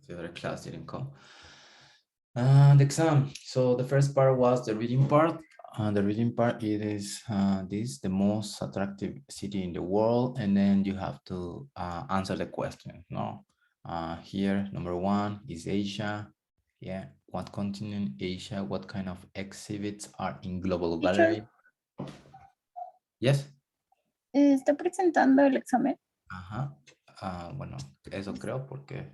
The other class didn't come. The exam. So the first part was the reading part. The reading part, it is this, the most attractive city in the world. And then you have to answer the question. No, here, number one is Asia. Yeah, what continent, Asia? What kind of exhibits are in Global Teacher, Gallery? Yes. ¿está presentando el examen? Ajá. Bueno, eso creo porque...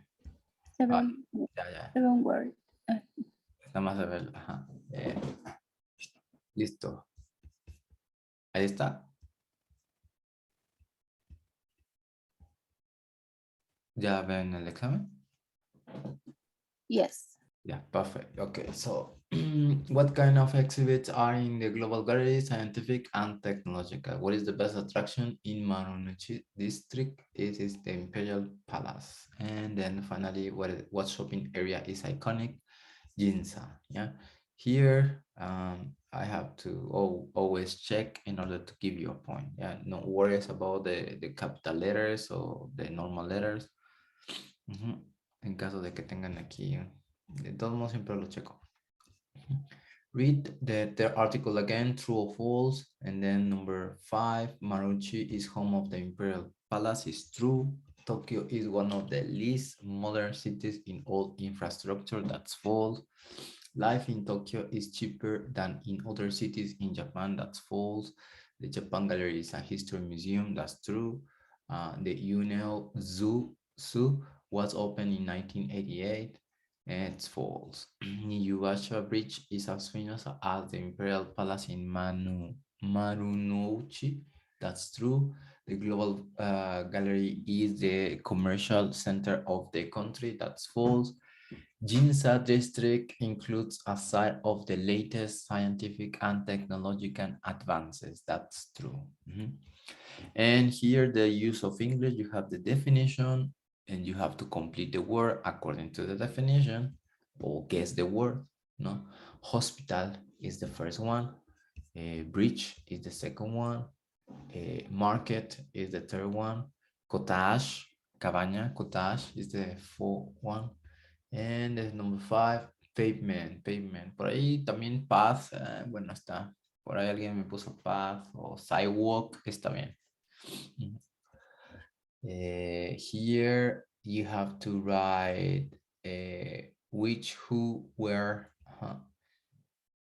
Seven, ya, ya. seven word. Está más de ver. Ajá. Listo. Ahí está. ¿Ya ven el examen? Yes. Yeah, perfect. Okay, so what kind of exhibits are in the Global Gallery, scientific and technological? What is the best attraction in Marunouchi district? It is the Imperial Palace. And then finally, what shopping area is iconic? Ginza. Yeah, here I have to always check in order to give you a point. Yeah, no worries about the capital letters or the normal letters. En caso de que tengan aquí, de todos modos siempre lo checo. Read the article again, true or false. And then number 5, Maruchi is home of the Imperial Palace, is true. Tokyo is one of the least modern cities in all infrastructure, that's false. Life in Tokyo is cheaper than in other cities in Japan, that's false. The Japan Gallery is a history museum, that's true. The Unel Zoo was opened in 1988. It's false. Niyugasha Bridge is as famous as the Imperial Palace in Marunouchi. That's true. The Global Gallery is the commercial center of the country. That's false. Ginza district includes a site of the latest scientific and technological advances. That's true. And here the use of English, you have the definition and you have to complete the word according to the definition or guess the word. No, hospital is the first one. Bridge is the second one. Market is the third one. Cottage, cabaña, cottage is the fourth one. And the number 5, pavement, pavement. Por ahí también path, bueno, está. Por ahí alguien me puso path o sidewalk, está bien. Here you have to write which, who, where.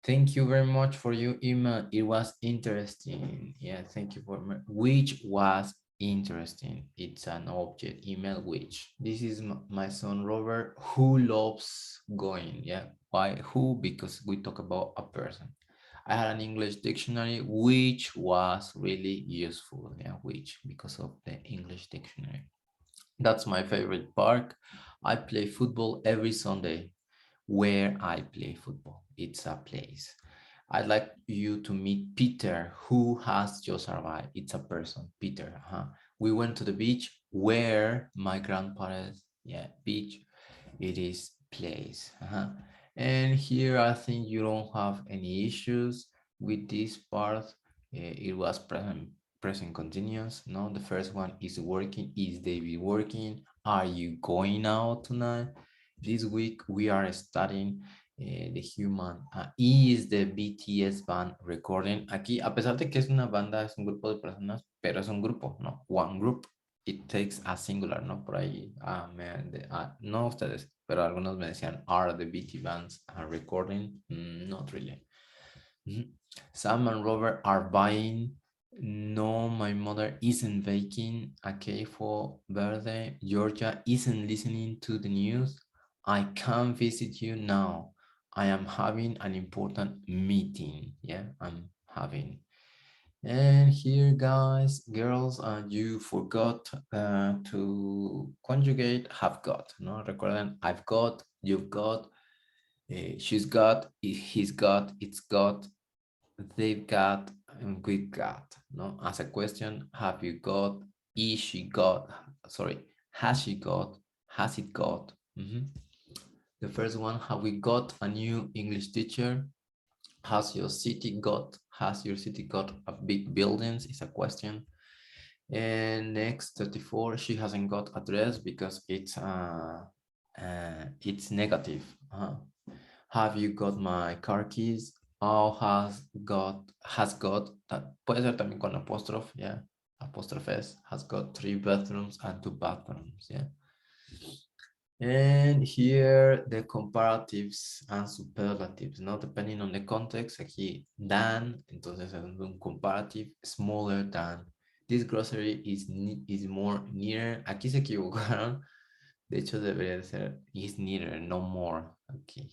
Thank you very much for your email. It was interesting. Yeah, thank you for which was interesting. It's an object, email which. This is my son Robert, who loves going. Yeah, why? Who? Because we talk about a person. I had an English dictionary, which was really useful. Yeah, which, because of the English dictionary. That's my favorite park. I play football every Sunday. Where I play football, it's a place. I'd like you to meet Peter, who has just arrived. It's a person, Peter. We went to the beach where my grandparents, yeah, beach, it is place. And here I think you don't have any issues with this part. It was present continuous. No, the first one is working. Is David working? Are you going out tonight? This week we are studying the human. Is the BTS band recording? Aquí, a pesar de que es una banda, es un grupo de personas, pero es un grupo, ¿no? One group. It takes a singular, ¿no? Por ahí, no ustedes, pero algunos me decían, are the BT bands recording? Not really. Sam and Robert are buying. No, my mother isn't baking a cake for birthday. Georgia isn't listening to the news. I can't visit you now. I am having an important meeting. Yeah, I'm having. And here, guys, girls, you forgot to conjugate have got. No, recuerden, I've got, you've got, she's got, he's got, it's got, they've got, and we've got. No, as a question, have you got, is she got, sorry, has she got, has it got? The first one, have we got a new English teacher? Has your city got a big buildings is a question. And next 34, she hasn't got a dress because it's it's negative. Have you got my car keys? Oh, has got, puede ser también con apóstrofe, yeah. Apostrophes, has got 3 bathrooms and 2 bathrooms, yeah. And here the comparatives and superlatives, ¿no? Depending on the context, aquí than, entonces es un comparative, smaller than. This grocery is more near. Aquí se equivocaron. De hecho, debería ser is nearer, no more. Aquí,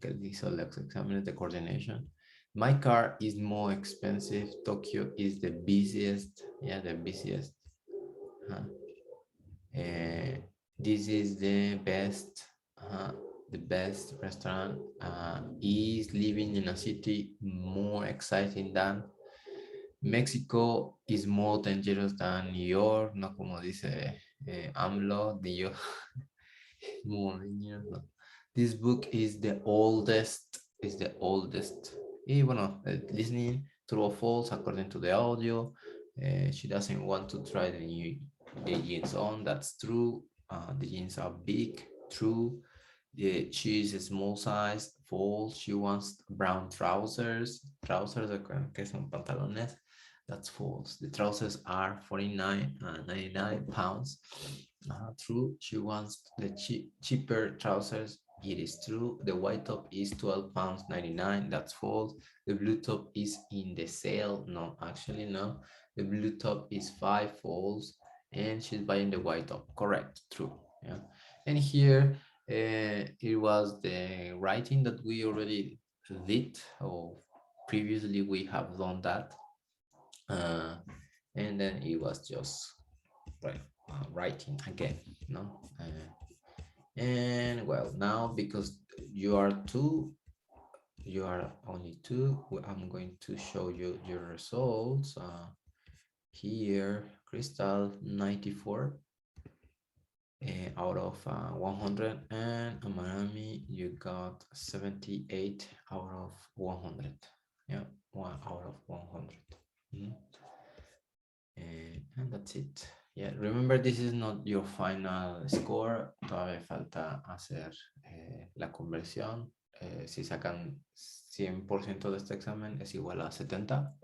que hizo los exámenes de coordination. My car is more expensive. Tokyo is the busiest. Yeah, the busiest. This is the best. The best restaurant is living in a city more exciting than. Mexico is more dangerous than New York, no como dice AMLO, New York. More dangerous. No. This book is the oldest. Y bueno, listening, true or false, according to the audio. She doesn't want to try the jeans on. That's true. The jeans are big. True. She is a small size. False. She wants brown trousers. Trousers, que son pantalones. That's false. The trousers are 49.99 pounds. True. She wants the cheaper trousers. It is true. The white top is 12 pounds 99. That's false. The blue top is in the sale. No, actually, no. The blue top is 5, false. And she's buying the white top. Correct. True. Yeah. And here it was the writing that we already did, or previously we have done that. And then it was just writing again, no? And well, now because you are only two, I'm going to show you your results. Here, Crystal 94 out of 100, and Amarami, you got 78 out of 100. Yeah, 1 out of 100. And that's it. Yeah, remember, this is not your final score. Todavía falta hacer la conversión. Si sacan 100% de este examen es igual a 70.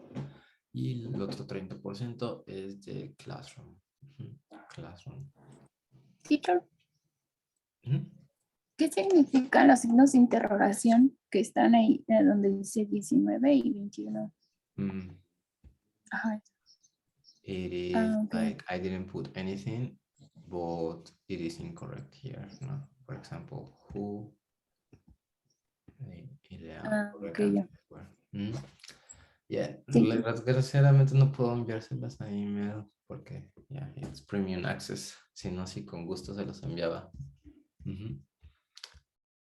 Y el otro 30% es de Classroom. Classroom. Teacher, ¿qué significan los signos de interrogación que están ahí donde dice 19 y 21? Ajá. It is okay. like I didn't put anything, but it is incorrect here. No? For example, who? Okay, yeah. Yeah, desgraciadamente no puedo enviárselas a email porque yeah, it's premium access. Si no, sí, con gusto se los enviaba.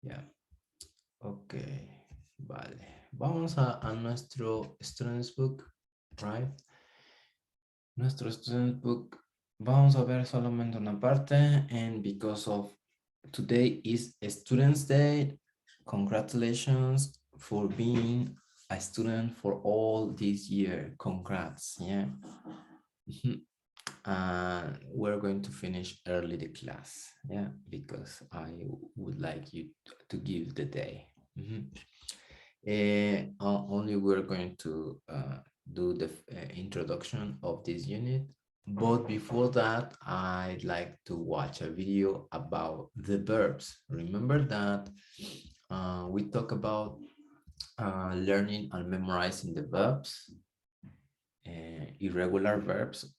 Yeah. Ok, vale. Vamos a nuestro Students Book, right? Nuestro Students Book, vamos a ver solamente una parte, and because of today is a Students' Day, congratulations for being a student for all this year. Congrats, yeah. We're going to finish early the class, yeah, because I would like you to give the day. Only we're going to do the introduction of this unit, but before that, I'd like to watch a video about the verbs. Remember that we talk about learning and memorizing the verbs, irregular verbs,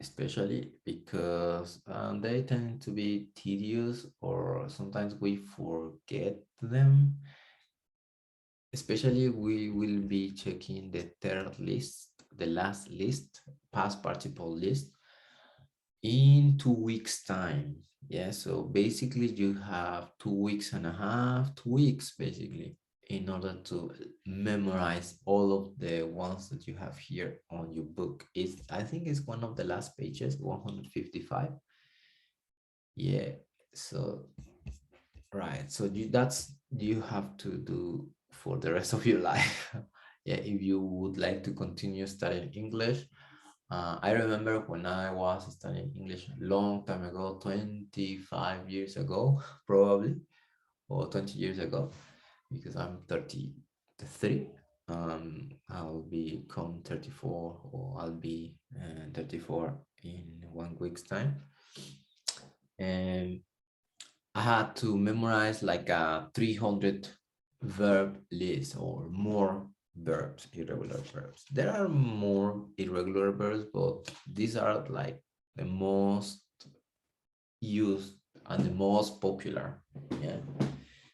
especially because they tend to be tedious, or sometimes we forget them. Especially we will be checking the third list, the last list, past participle list, in 2 weeks time. Yeah, so basically you have 2.5 weeks, 2 weeks basically, in order to memorize all of the ones that you have here on your book. I think it's one of the last pages, 155. Yeah, so right, so you have to do for the rest of your life. Yeah, if you would like to continue studying English, I remember when I was studying English a long time ago, 25 years ago, probably, or 20 years ago, because I'm 33. I'll become 34, or I'll be 34 in 1 week's time. And I had to memorize like a 300 verb list or more verbs, irregular verbs. There are more irregular verbs, but these are like the most used and the most popular. Yeah.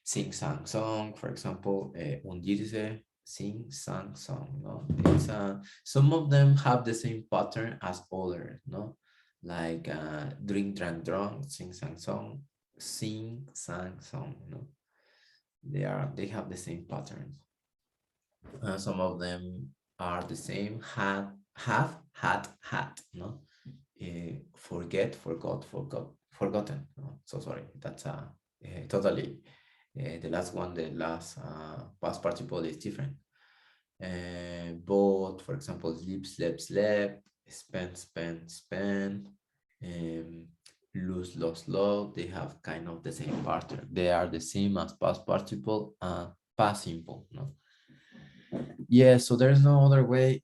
Sing, sang, song, for example, hundirse, sing, sang, song. No, it's some of them have the same pattern as others. No, like drink, drank, drunk, sing, sang, song, sing, sang, song. No, they have the same patterns. Some of them are the same. Had, have, had, had. No, forget, forgot, forgot, forgotten. No? So sorry, that's totally the last one. The last past participle is different. Both, for example, sleep, slept, slept, spend, spent, spent, um, lose, lost, lost. They have kind of the same pattern. They are the same as past participle and past simple. No. Yeah, so there's no other way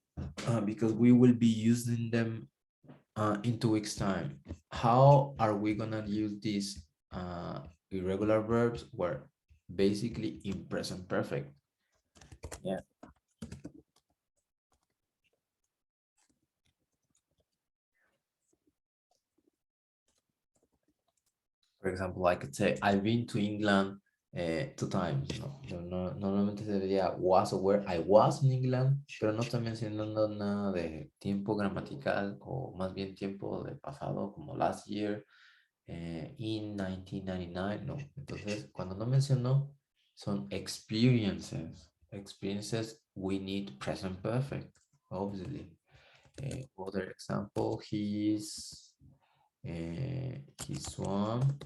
because we will be using them in 2 weeks' time. How are we gonna use these irregular verbs? Where basically in present perfect. Yeah. For example, I could say I've been to England 2 times. Normalmente se diría was or where I was in England, pero no está mencionando nada de tiempo gramatical o más bien tiempo de pasado como last year, in 1999. No, entonces cuando no mencionó son experiences. Experiences we need present perfect, obviously. Other example, he swam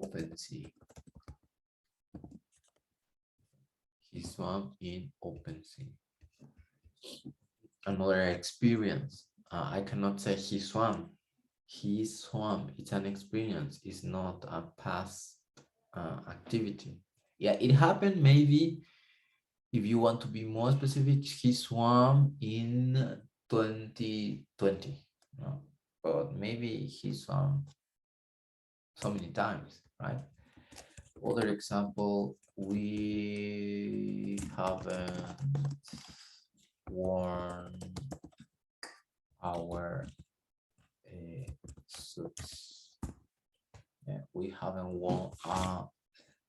open sea. He swam in open sea. Another experience. I cannot say he swam. He swam. It's an experience. It's not a past activity. Yeah, it happened maybe if you want to be more specific, he swam in 2020. No? But maybe he swam so many times, right? Other example, we haven't worn our suits. Yeah, we haven't worn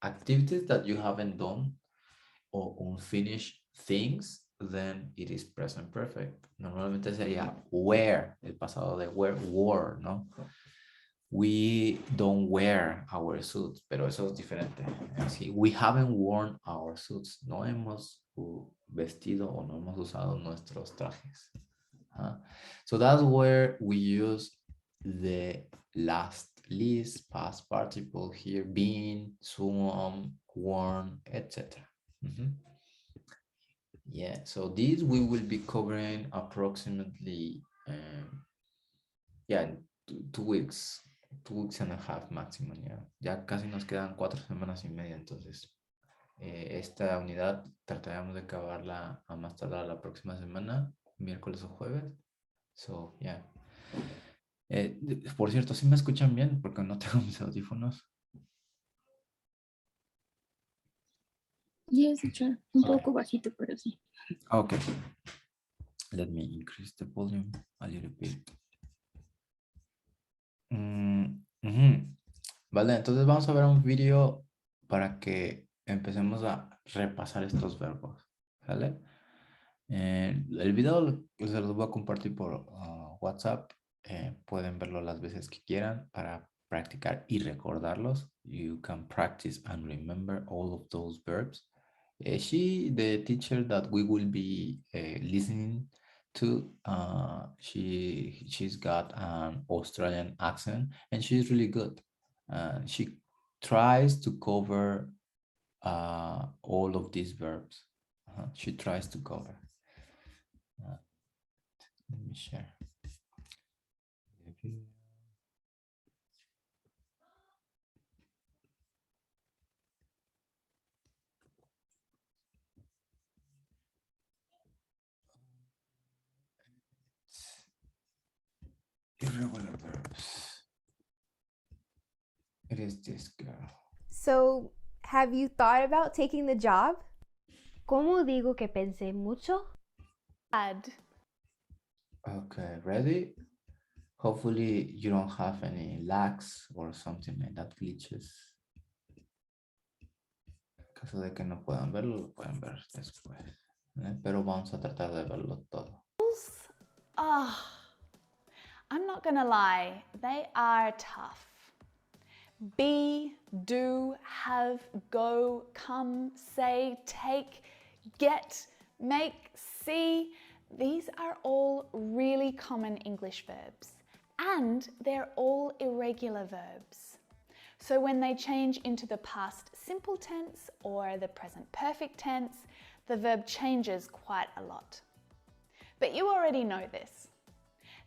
activities that you haven't done or unfinished things, then it is present perfect. Normalmente sería wear, el pasado de wear, wore, ¿no? We don't wear our suits, pero eso es diferente. Así, we haven't worn our suits. No hemos vestido o no hemos usado nuestros trajes. So that's where we use the last list, past participle here, been, swum, worn, etc. Yeah, so these we will be covering approximately, yeah, 2 weeks. 2 weeks and a half maximum, ya casi nos quedan 4 semanas y media, entonces esta unidad trataremos de acabarla a más tardar la próxima semana, miércoles o jueves. So, yeah. Por cierto, ¿sí me escuchan bien? Porque no tengo mis audífonos. Yes, teacher. Un poco bajito, pero sí. Okay. Let me increase the volume a little bit. Vale, entonces vamos a ver un video para que empecemos a repasar estos verbos, ¿vale? El video se los voy a compartir por WhatsApp. Pueden verlo las veces que quieran para practicar y recordarlos. You can practice and remember all of those verbs. The teacher that we will be listening to, she's got an Australian accent and she's really good. She tries to cover all of these verbs. She tries to cover. Let me share. Irregular verbs. It is this girl. So, have you thought about taking the job? ¿Cómo digo que pensé mucho? Add. Okay, ready? Hopefully you don't have any lags or something like that, glitches. En caso de que no puedan verlo, lo pueden ver después. Pero vamos a tratar de verlo todo. I'm not gonna lie, they are tough. Be, do, have, go, come, say, take, get, make, see. These are all really common English verbs, and they're all irregular verbs. So when they change into the past simple tense or the present perfect tense, the verb changes quite a lot. But you already know this.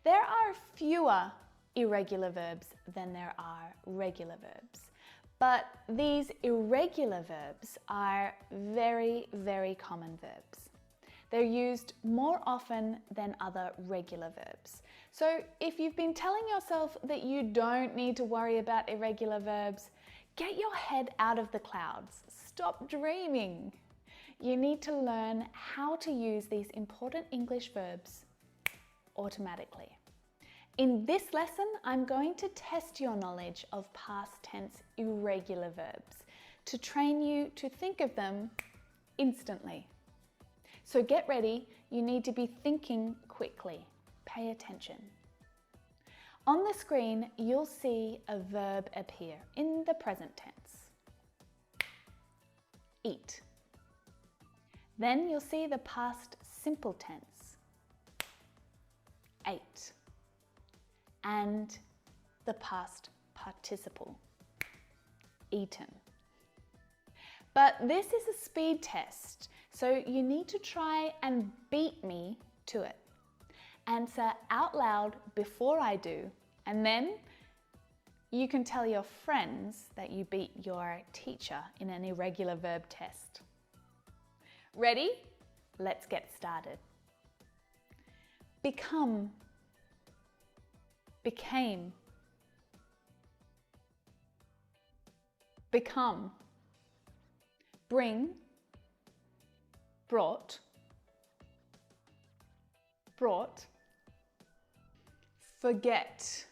There are fewer irregular verbs than there are regular verbs. But these irregular verbs are very, very common verbs. They're used more often than other regular verbs. So if you've been telling yourself that you don't need to worry about irregular verbs, get your head out of the clouds. Stop dreaming. You need to learn how to use these important English verbs automatically. In this lesson, I'm going to test your knowledge of past tense irregular verbs to train you to think of them instantly. So get ready, you need to be thinking quickly. Pay attention. On the screen, you'll see a verb appear in the present tense. Eat. Then you'll see the past simple tense. Ate. And the past participle, eaten. But this is a speed test, so you need to try and beat me to it. Answer out loud before I do, and then you can tell your friends that you beat your teacher in an irregular verb test. Ready? Let's get started. Become. Became. Become. Bring. Brought. Brought. Forget.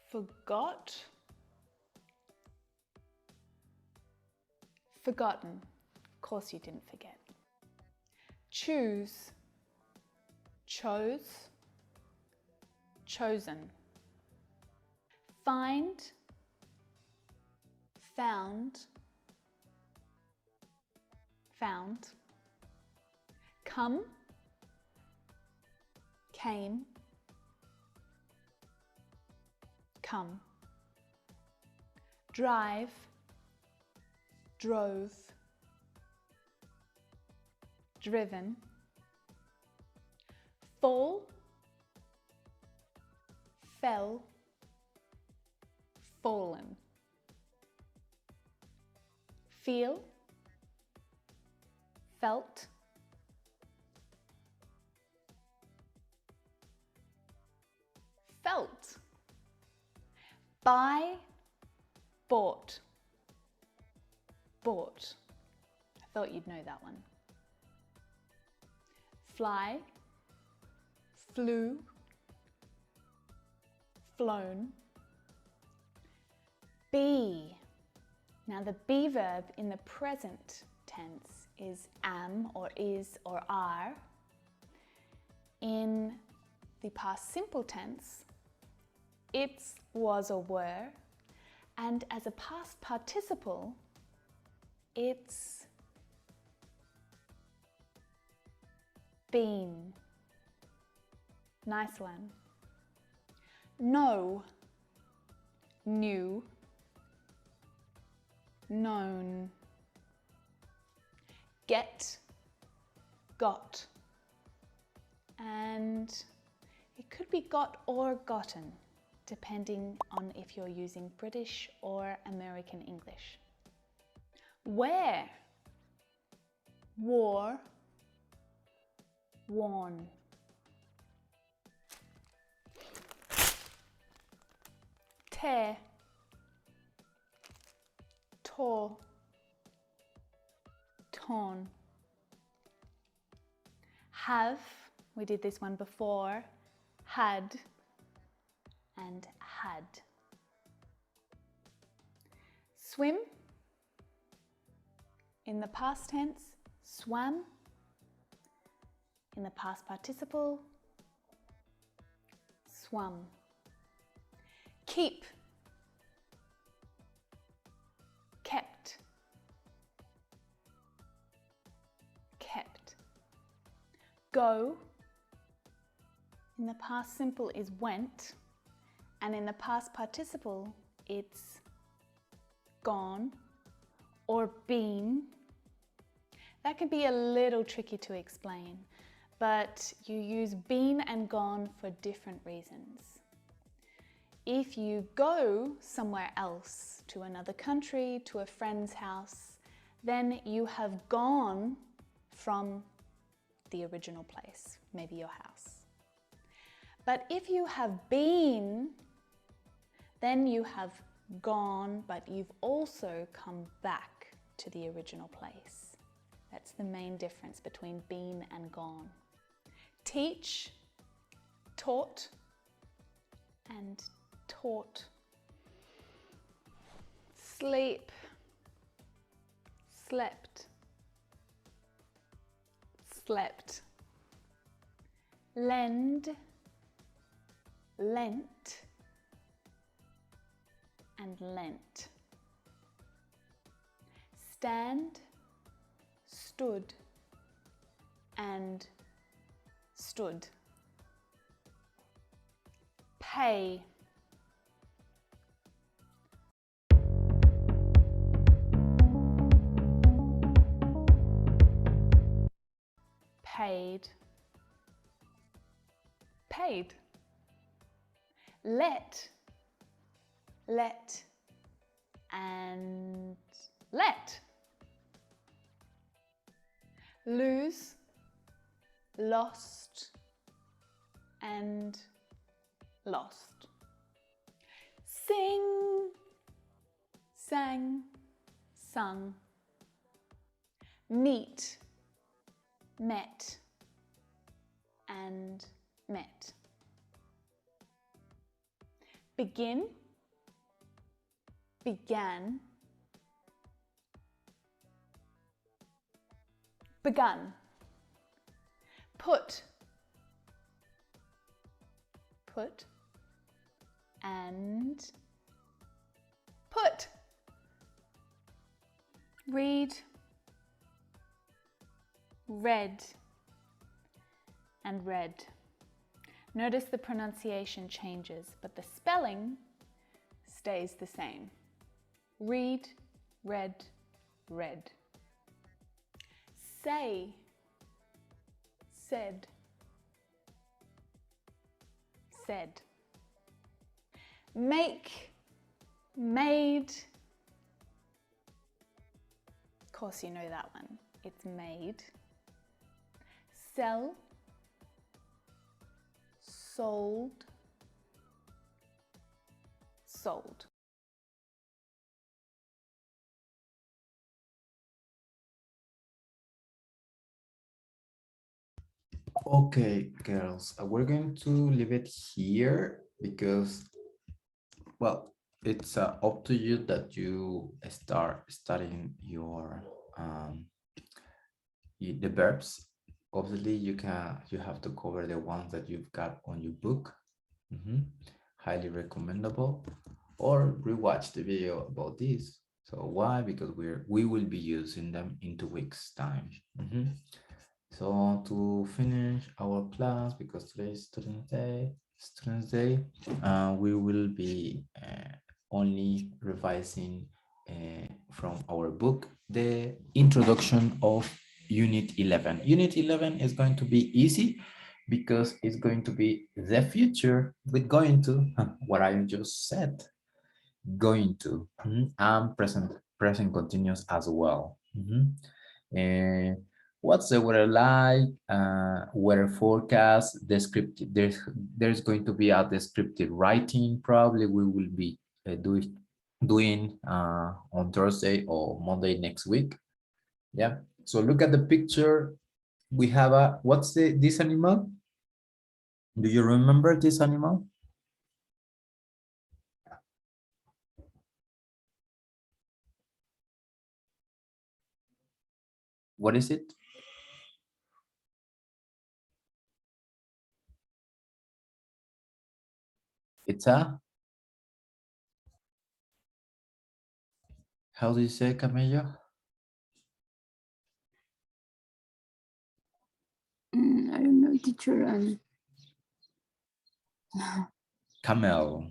Forgot. Forgotten. Of course you didn't forget. Choose. Chose. Chosen. Find. Found. Found. Come. Came. Come. Drive. Drove. Driven. Fall. Fell. Fallen. Feel. Felt. Felt. Buy. Bought. Bought. I thought you'd know that one. Fly. Flew. Flown. Be. Now the be verb in the present tense is am or is or are. In the past simple tense, it's, was or were. And as a past participle, it's been. Nice one. Know. Knew. Known. get, got. And it could be got or gotten, depending on if you're using British or American English. Wear, wore, worn. Tear, tore, torn. Have, we did this one before, had and had. Swim, in the past tense, swam. In the past participle, swum. Keep, kept, kept. Go, in the past simple is went, and in the past participle it's gone or been. That can be a little tricky to explain, but you use been and gone for different reasons. If you go somewhere else, to another country, to a friend's house, then you have gone from the original place, maybe your house. But if you have been, then you have gone, but you've also come back to the original place. That's the main difference between been and gone. Teach, taught, and taught. Sleep, slept, slept. Lend, lent, and lent. Stand, stood, and stood. Pay, paid, paid. Let, and let. Lose, lost, and lost. Sing, sang, sung. Meet, met, and met. Begin, began, begun. Put, put, and put. Read, read, and read. Notice the pronunciation changes, but the spelling stays the same. Read, read, read. Say, said, said. Make, made. Of course you know that one. It's made. Sell, sold, sold. Okay, girls, we're going to leave it here because, well, it's up to you that you start studying your the verbs. Obviously, you have to cover the ones that you've got on your book. Highly recommendable, or rewatch the video about this. So why? Because we will be using them in 2 weeks time. So to finish our class, because today is Students Day, we will be only revising from our book the introduction of Unit 11. Unit 11 is going to be easy because it's going to be the future with going to, what I just said, going to, and present continuous as well. And what's the weather like? Weather forecast, descriptive. There's going to be a descriptive writing. Probably we will be doing on Thursday or Monday next week. Yeah. So look at the picture. We have a, what's this animal? Do you remember this animal? What is it? It's a, how do you say camello? I don't know, teacher. Camel.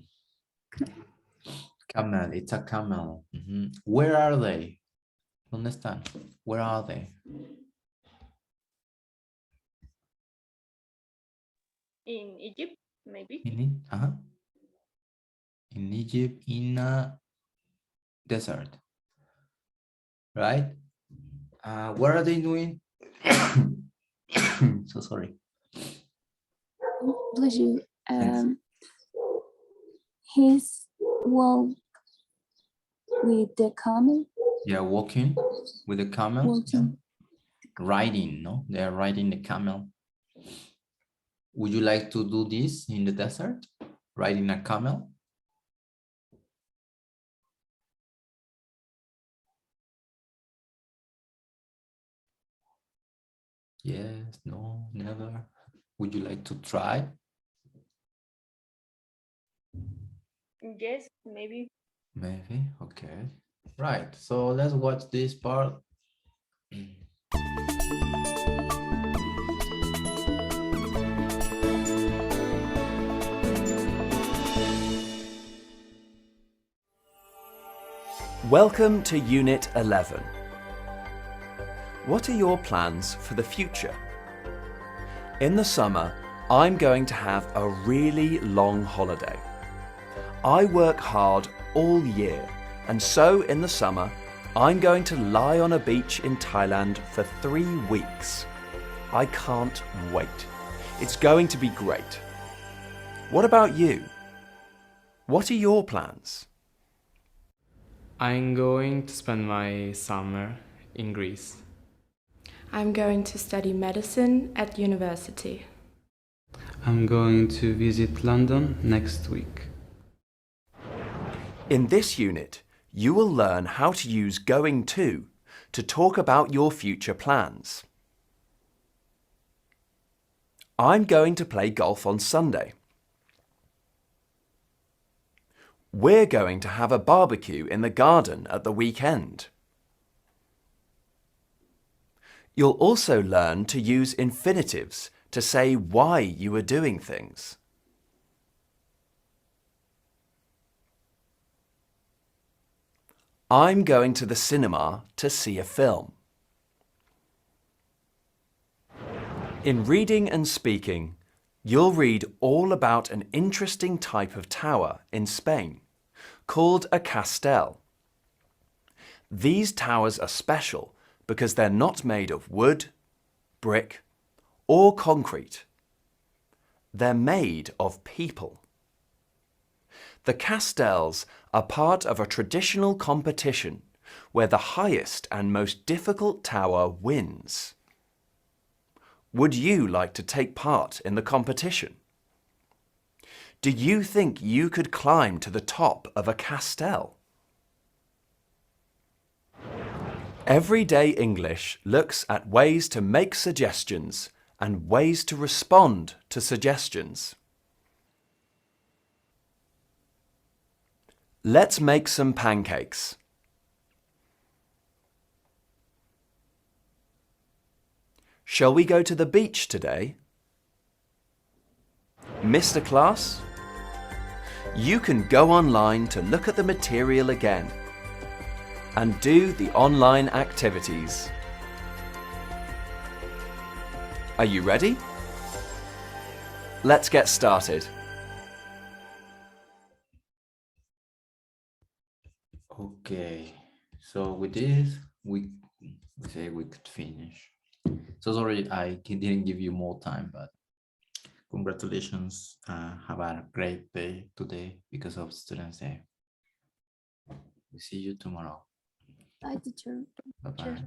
Camel, it's a camel. Where are they? ¿Dónde están? Where are they? In Egypt, maybe. In Egypt, in a desert, right? What are they doing? So sorry. Bless you. His walk with the camel. Yeah, walking with the camel. Walking. Riding, no? They are riding the camel. Would you like to do this in the desert? Riding a camel? Yes, no, never. Would you like to try? Yes, maybe. Maybe, okay. Right, so let's watch this part. Welcome to Unit 11. What are your plans for the future? In the summer, I'm going to have a really long holiday. I work hard all year, and so in the summer, I'm going to lie on a beach in Thailand for 3 weeks. I can't wait. It's going to be great. What about you? What are your plans? I'm going to spend my summer in Greece. I'm going to study medicine at university. I'm going to visit London next week. In this unit, you will learn how to use going to talk about your future plans. I'm going to play golf on Sunday. We're going to have a barbecue in the garden at the weekend. You'll also learn to use infinitives to say why you are doing things. I'm going to the cinema to see a film. In reading and speaking, you'll read all about an interesting type of tower in Spain called a castell. These towers are special because they're not made of wood, brick, or concrete. They're made of people. The castells are part of a traditional competition where the highest and most difficult tower wins. Would you like to take part in the competition? Do you think you could climb to the top of a castell? Everyday English looks at ways to make suggestions and ways to respond to suggestions. Let's make some pancakes. Shall we go to the beach today? Missed a class? You can go online to look at the material again and do the online activities. Are you ready? Let's get started. Okay, so with this, we say we could finish. So sorry, I didn't give you more time, but congratulations. Have a great day today because of Students' Day. We see you tomorrow. Bye, teacher. Bye-bye.